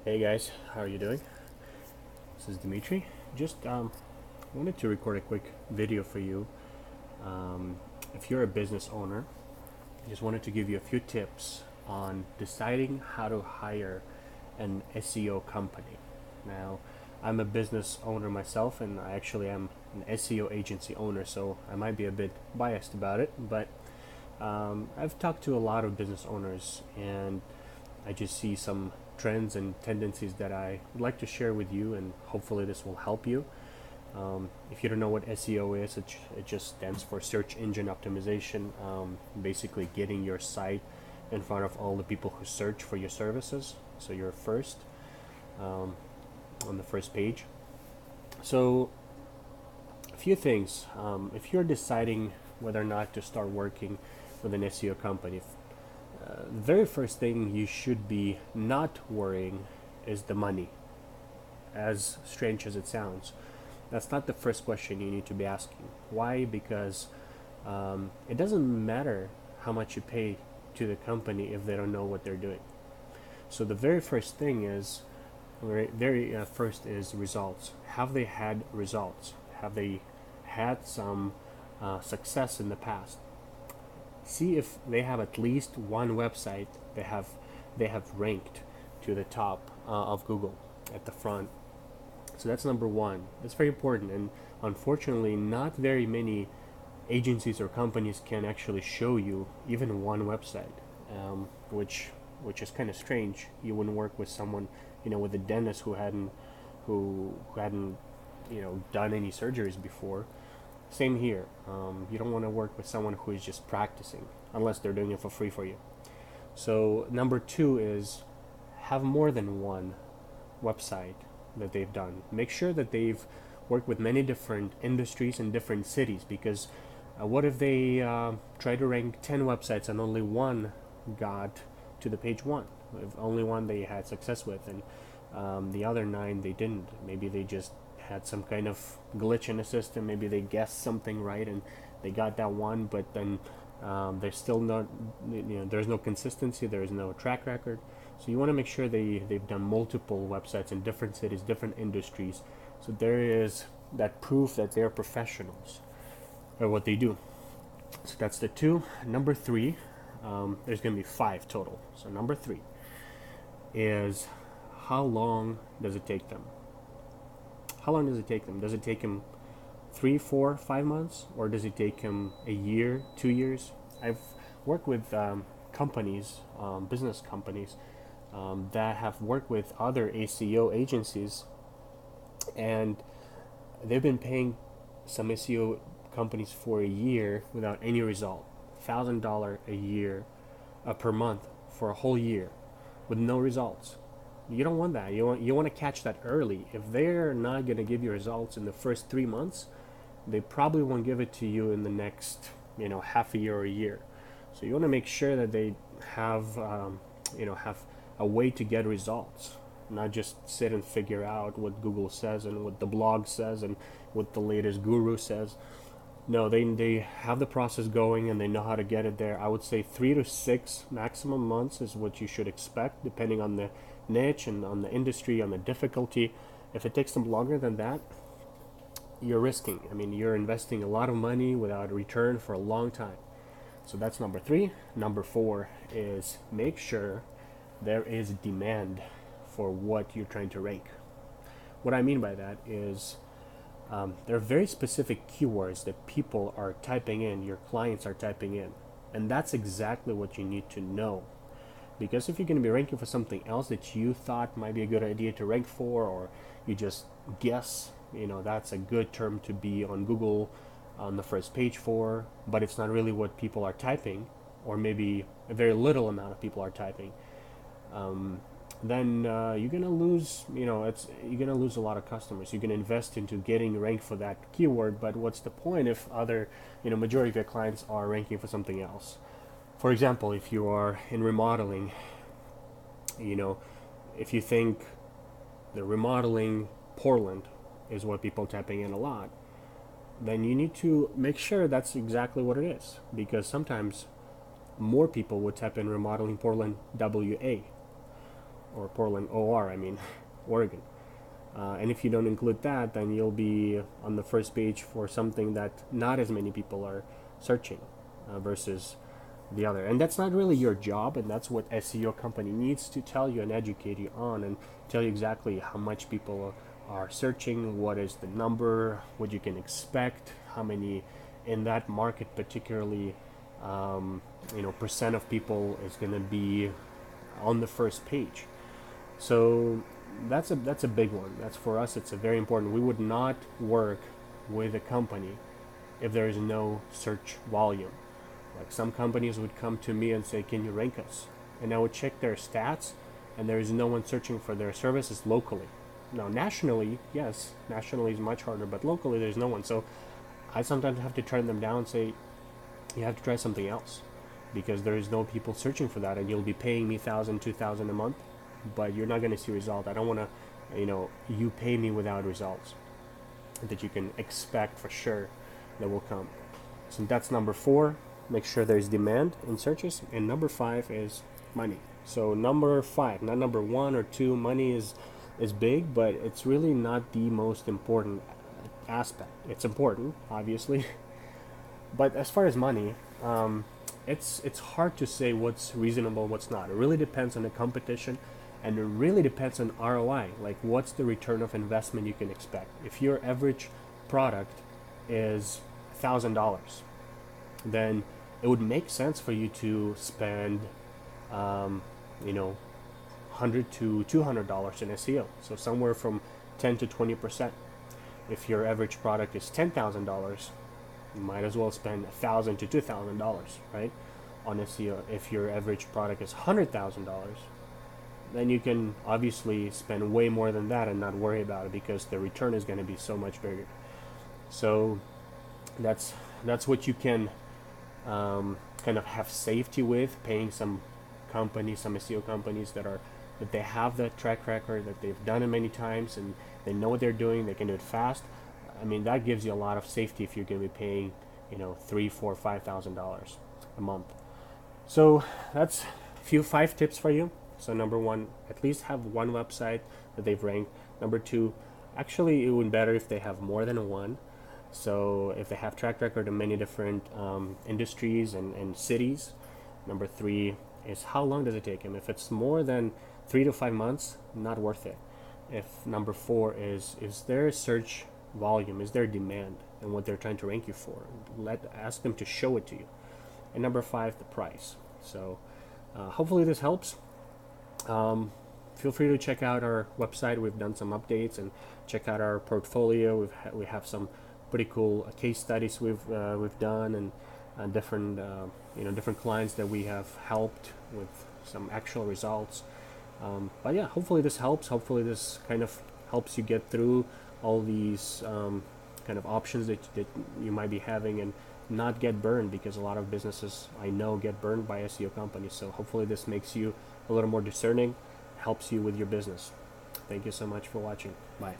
Hey guys, how are you doing? This is Dimitri. Just wanted to record a quick video for you. If you're a business owner, I just wanted to give you a few tips on deciding how to hire an SEO company. Now, I'm a business owner myself, and I actually am an SEO agency owner, so I might be a bit biased about it, but I've talked to a lot of business owners, and I just see some trends and tendencies that I would like to share with you, and hopefully this will help you. If you don't know what SEO is, it just stands for search engine optimization. Basically, getting your site in front of all the people who search for your services, so you're first on the first page. So, a few things. If you're deciding whether or not to start working with an SEO company, the very first thing you should be not worrying is the money. As strange as it sounds, that's not the first question you need to be asking. Why? Because it doesn't matter how much you pay to the company if they don't know what they're doing. So the very first thing is, first is results. Have they had results? Have they had some success in the past? See if they have at least one website they have ranked to the top of Google at the front. So that's number one. That's very important, and unfortunately, not very many agencies or companies can actually show you even one website, which is kind of strange. You wouldn't work with someone, with a dentist who hadn't done any surgeries before. Same here. You don't want to work with someone who is just practicing unless they're doing it for free for you. So number two is have more than one website that they've done. Make sure that they've worked with many different industries in different cities, because what if they try to rank 10 websites and only one got to the page one? If only one they had success with, and the other 9 they didn't. Maybe they just had some kind of glitch in the system. Maybe they guessed something right and they got that one, but then there's still not, there's no consistency, there's no track record. So you want to make sure they've done multiple websites in different cities, different industries. So there is that proof that they're professionals at what they do. So that's the 2. Number 3, there's going to be 5 total. So number 3 is, how long does it take them? How long does it take them? Does it take them 3, 4, 5 months, or does it take them a year, 2 years? I've worked with companies, business companies, that have worked with other SEO agencies, and they've been paying some SEO companies for a year without any result. $1,000 a year, per month for a whole year, with no results. You don't want that. You want to catch that early. If they're not going to give you results in the first 3 months, they probably won't give it to you in the next half a year or a year. So you want to make sure that they have have a way to get results, not just sit and figure out what Google says and what the blog says and what the latest guru says. No, they have the process going and they know how to get it there. I would say 3 to 6 maximum months is what you should expect, depending on the niche and on the industry, on the difficulty. If it takes them longer than that, you're risking. You're investing a lot of money without a return for a long time. So that's number 3. Number 4 is, make sure there is demand for what you're trying to rank. What I mean by that is, there are very specific keywords that people are typing in, your clients are typing in, and that's exactly what you need to know. Because if you're going to be ranking for something else that you thought might be a good idea to rank for, or you just guess, that's a good term to be on Google on the first page for, but it's not really what people are typing, or maybe a very little amount of people are typing, then you're gonna lose. You're gonna lose a lot of customers. You're gonna invest into getting ranked for that keyword, but what's the point if other, majority of your clients are ranking for something else? For example, if you are in remodeling, if you think the remodeling Portland is what people are typing in a lot, then you need to make sure that's exactly what it is, because sometimes more people would type in remodeling Portland WA, or Portland, OR, I mean, Oregon. And if you don't include that, then you'll be on the first page for something that not as many people are searching versus the other. And that's not really your job, and that's what SEO company needs to tell you and educate you on, and tell you exactly how much people are searching, what is the number, what you can expect, how many in that market particularly, percent of people is going to be on the first page. So that's a big one. That's, for us, it's a very important. We would not work with a company if there is no search volume. Like, some companies would come to me and say, can you rank us? And I would check their stats, and there is no one searching for their services locally. Now, nationally, yes, nationally is much harder, but locally there's no one. So I sometimes have to turn them down and say, you have to try something else, because there is no people searching for that, and you'll be paying me $1,000, $2,000 a month, but you're not going to see results. I don't want to, you pay me without results that you can expect for sure that will come. So that's number 4. Make sure there's demand in searches. And number 5 is money. So number 5, not number 1 or 2. Money is big, but it's really not the most important aspect. It's important, obviously, but as far as money, it's hard to say what's reasonable, what's not. It really depends on the competition, and it really depends on ROI. Like, what's the return of investment you can expect? If your average product is $1,000, then it would make sense for you to spend, $100 to $200 in SEO. So somewhere from 10 to 20%. If your average product is $10,000, you might as well spend $1,000 to $2,000, right, on SEO. If your average product is $100,000, then you can obviously spend way more than that and not worry about it, because the return is going to be so much bigger. So that's what you can kind of have safety with, paying some companies, some SEO companies that they have that track record, that they've done it many times, and they know what they're doing. They can do it fast. I mean, that gives you a lot of safety if you're going to be paying, $3,000, $4,000, $5,000 a month. So that's 5 tips for you. So number 1, at least have one website that they've ranked. Number 2, actually it would be better if they have more than one. So if they have track record in many different industries and cities. Number 3 is, how long does it take them? If it's more than 3 to 5 months, not worth it. If number 4 is there search volume, is there demand and what they're trying to rank you for? Ask them to show it to you. And number 5, the price. So hopefully this helps. Feel free to check out our website. We've done some updates, and check out our portfolio. We have some pretty cool case studies we've done, and different different clients that we have helped with some actual results. But yeah, hopefully this helps. Hopefully this kind of helps you get through all these kind of options that you might be having, and not get burned, because a lot of businesses I know get burned by SEO companies. So hopefully this makes you a little more discerning, helps you with your business. Thank you so much for watching. Bye.